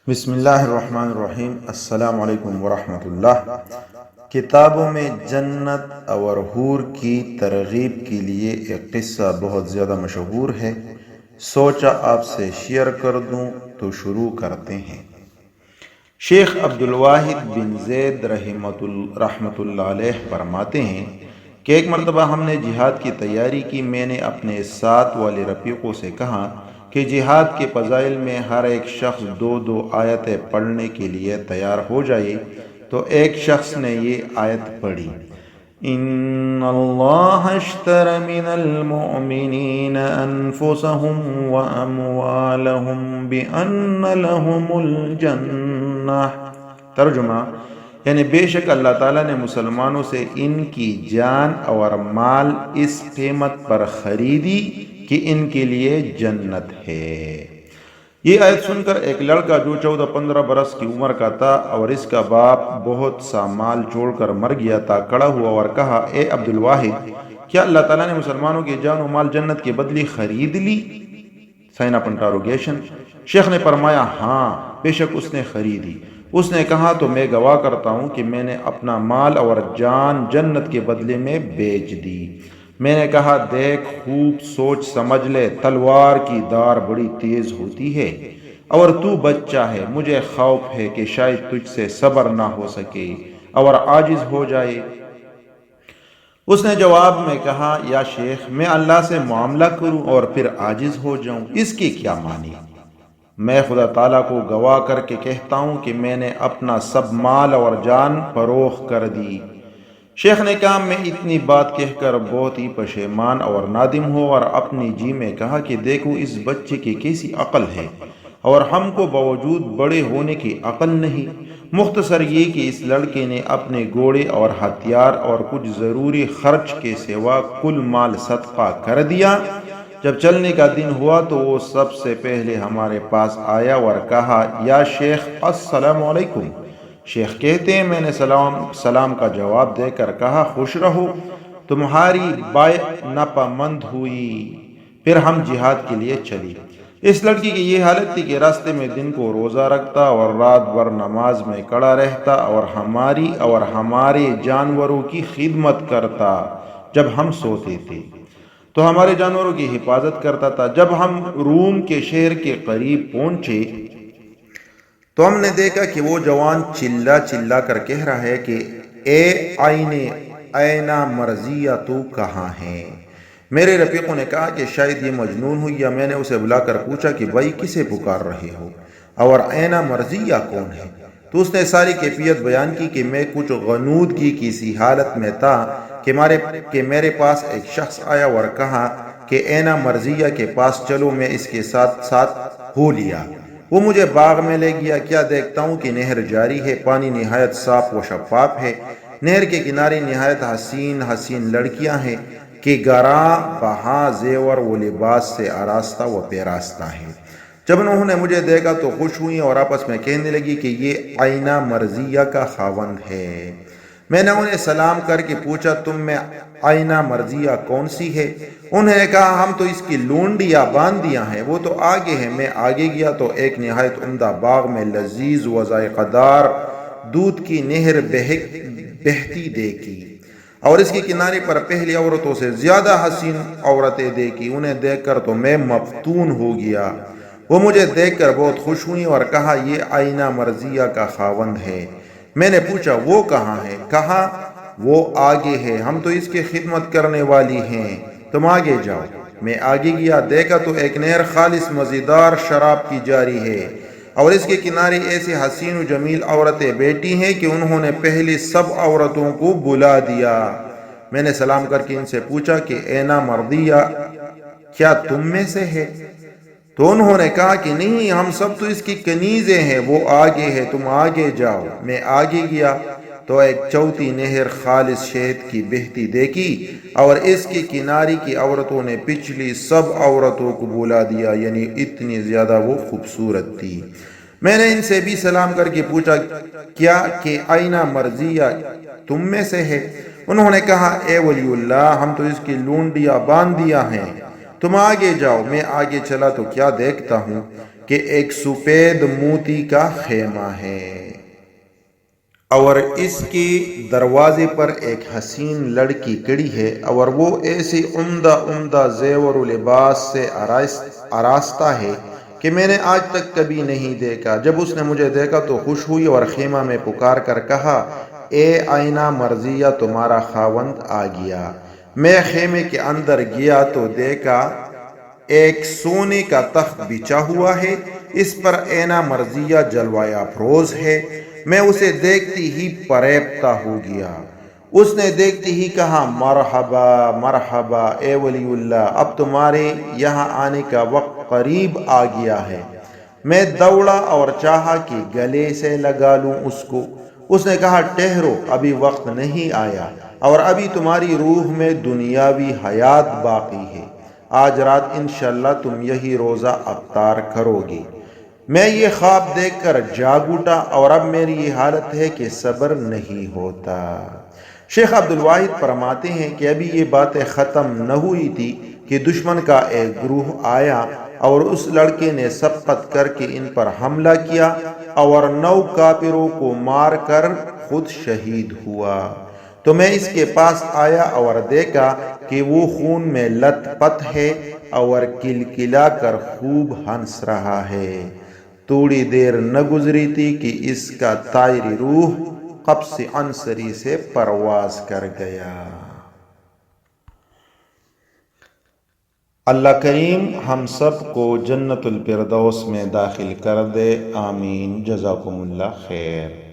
بسم اللہ الرحمن الرحیم۔ السلام علیکم ورحمۃ اللہ۔ کتابوں میں جنت اور حور کی ترغیب کے لیے ایک قصہ بہت زیادہ مشہور ہے، سوچا آپ سے شیئر کر دوں تو شروع کرتے ہیں۔ شیخ عبدالواحد بن زید رحمۃ اللہ علیہ فرماتے ہیں کہ ایک مرتبہ ہم نے جہاد کی تیاری کی۔ میں نے اپنے ساتھ والے رفیقوں سے کہا کہ جہاد کے فضائل میں ہر ایک شخص دو آیتیں پڑھنے کے لیے تیار ہو جائے، تو ایک شخص نے یہ آیت پڑھی، ان اللہ اشتری من المؤمنین انفسهم واموالهم بان لهم الجنہ۔ ترجمہ یعنی بے شک اللہ تعالیٰ نے مسلمانوں سے ان کی جان اور مال اس قیمت پر خریدی کہ ان کے لیے جنت ہے۔ یہ آیت سن کر ایک لڑکا جو 14-15 برس کی عمر کا تھا اور اس کا باپ بہت سا مال چھوڑ کر مر گیا تھا، کھڑا ہوا اور کہا، اے عبدالواحد، کیا اللہ تعالیٰ نے مسلمانوں کی جان و مال جنت کے بدلے خرید لی؟ Sign up interrogation. شیخ نے فرمایا، ہاں بے شک اس نے خریدی۔ اس نے کہا، تو میں گواہ کرتا ہوں کہ میں نے اپنا مال اور جان جنت کے بدلے میں بیچ دی۔ میں نے کہا، دیکھ، خوب سوچ سمجھ لے، تلوار کی دھار بڑی تیز ہوتی ہے اور تو بچہ ہے، مجھے خوف ہے کہ شاید تجھ سے صبر نہ ہو سکے اور عاجز ہو جائے۔ اس نے جواب میں کہا، یا شیخ، میں اللہ سے معاملہ کروں اور پھر عاجز ہو جاؤں، اس کے کیا معنی؟ میں خدا تعالیٰ کو گواہ کر کے کہتا ہوں کہ میں نے اپنا سب مال اور جان فروخت کر دی۔ شیخ نے کہا، میں اتنی بات کہہ کر بہت ہی پشیمان اور نادم ہو اور اپنی جی میں کہا کہ دیکھو اس بچے کی کیسی عقل ہے اور ہم کو باوجود بڑے ہونے کی عقل نہیں۔ مختصر یہ کہ اس لڑکے نے اپنے گھوڑے اور ہتھیار اور کچھ ضروری خرچ کے سوا کل مال صدقہ کر دیا۔ جب چلنے کا دن ہوا تو وہ سب سے پہلے ہمارے پاس آیا اور کہا، یا شیخ السلام علیکم۔ شیخ کہتے ہیں، میں نے سلام کا جواب دے کر کہا، خوش رہو، تمہاری بیعت ناپامد ہوئی۔ پھر ہم جہاد کے لیے چلی۔ اس لڑکی کی یہ حالت تھی کہ راستے میں دن کو روزہ رکھتا اور رات بھر نماز میں کھڑا رہتا اور ہماری اور ہمارے جانوروں کی خدمت کرتا۔ جب ہم سوتے تھے تو ہمارے جانوروں کی حفاظت کرتا تھا۔ جب ہم روم کے شہر کے قریب پہنچے تو ہم نے دیکھا کہ وہ جوان چلا کر کہہ رہا ہے کہ اے آئینہ مرضیہ، تو کہاں ہے؟ میرے رفیقوں نے کہا کہ شاید یہ مجنون ہوئی، یا میں نے اسے بلا کر پوچھا کہ بھائی کسے پکار رہے ہو اور آئینہ مرضیہ کون ہے؟ تو اس نے ساری کیفیت بیان کی کہ میں کچھ غنودگی کی سی حالت میں تھا کہ میرے پاس ایک شخص آیا اور کہا کہ آئینہ مرضیہ کے پاس چلو، میں اس کے ساتھ ہو لیا۔ وہ مجھے باغ میں لے گیا۔ کیا دیکھتا ہوں کہ نہر جاری ہے، پانی نہایت صاف و شفاف ہے، نہر کے کنارے نہایت حسین لڑکیاں ہیں کہ گراں بہا زیور و لباس سے آراستہ و پیراستہ ہیں۔ جب انہوں نے مجھے دیکھا تو خوش ہوئی اور آپس میں کہنے لگی کہ یہ آئینہ مرضیہ کا خاوند ہے۔ میں نے انہیں سلام کر کے پوچھا، تم میں آئینہ مرضیہ کون سی ہے؟ انہوں نے کہا، ہم تو اس کی لونڈیاں باندیاں ہیں، وہ تو آگے ہے۔ میں آگے گیا تو ایک نہایت عمدہ باغ میں لذیذ و ذائقہ دار دودھ کی نہر بہتی دیکھی اور اس کے کنارے پر پہلی عورتوں سے زیادہ حسین عورتیں دیکھی۔ انہیں دیکھ کر تو میں مفتون ہو گیا۔ وہ مجھے دیکھ کر بہت خوش ہوئی اور کہا، یہ آئینہ مرضیہ کا خاوند ہے۔ میں نے پوچھا، وہ کہاں ہے؟ کہا، وہ آگے ہے، ہم تو اس کی خدمت کرنے والی ہیں، تم آگے جاؤ۔ میں آگے گیا، دیکھا تو ایک نہر خالص مزیدار شراب کی جاری ہے اور اس کے کنارے ایسے حسین و جمیل عورتیں بیٹھی ہیں کہ انہوں نے پہلے سب عورتوں کو بلا دیا۔ میں نے سلام کر کے ان سے پوچھا کہ آئینہ مرضیہ کیا تم میں سے ہے؟ تو انہوں نے کہا کہ نہیں، ہم سب تو اس کی کنیزیں ہیں، وہ آگے ہے، تم آگے جاؤ۔ میں آگے گیا تو ایک چوتھی نہر خالص شہد کی بہتی دیکھی اور اس کے کنارے کی عورتوں نے پچھلی سب عورتوں کو بلا دیا، یعنی اتنی زیادہ وہ خوبصورت تھی۔ میں نے ان سے بھی سلام کر کے پوچھا، کیا کہ آئینہ مرضیہ تم میں سے ہے؟ انہوں نے کہا، اے ولی اللہ، ہم تو اس کی لونڈیاں باندیاں ہیں، تم آگے جاؤ۔ میں آگے چلا تو کیا دیکھتا ہوں کہ ایک سفید موتی کا خیمہ ہے اور اس کے دروازے پر ایک حسین لڑکی کڑی ہے اور وہ ایسی عمدہ زیور و لباس سے آراستہ ہے کہ میں نے آج تک کبھی نہیں دیکھا۔ جب اس نے مجھے دیکھا تو خوش ہوئی اور خیمہ میں پکار کر کہا، اے آئینہ مرضیہ، تمہارا خاوند آ گیا۔ میں خیمے کے اندر گیا تو دیکھا ایک سونے کا تخت بچھا ہوا ہے، اس پر آئینہ مرضیہ جلوہ افروز ہے۔ میں اسے دیکھتی ہی فریفتہ ہو گیا۔ اس نے دیکھتی ہی کہا، مرحبا مرحبا اے ولی اللہ، اب تمہارے یہاں آنے کا وقت قریب آ گیا ہے۔ میں دوڑا اور چاہا کہ گلے سے لگا لوں اس کو۔ اس نے کہا، ٹھہرو، ابھی وقت نہیں آیا اور ابھی تمہاری روح میں دنیاوی حیات باقی ہے۔ آج رات انشاءاللہ تم یہی روزہ افطار کرو گی۔ میں یہ خواب دیکھ کر جاگ اٹھا اور اب میری یہ حالت ہے کہ صبر نہیں ہوتا۔ شیخ عبدالواحد فرماتے ہیں کہ ابھی یہ باتیں ختم نہ ہوئی تھی کہ دشمن کا ایک گروہ آیا اور اس لڑکے نے سبقت کر کے ان پر حملہ کیا اور 9 کافروں کو مار کر خود شہید ہوا۔ تو میں اس کے پاس آیا اور دیکھا کہ وہ خون میں لت پت ہے اور کلکلا کر خوب ہنس رہا ہے۔ تھوڑی دیر نہ گزری تھی کہ اس کا طائر روح قبض عنصری سے پرواز کر گیا۔ اللہ کریم ہم سب کو جنت الفردوس میں داخل کر دے، آمین۔ جزاکم اللہ خیر۔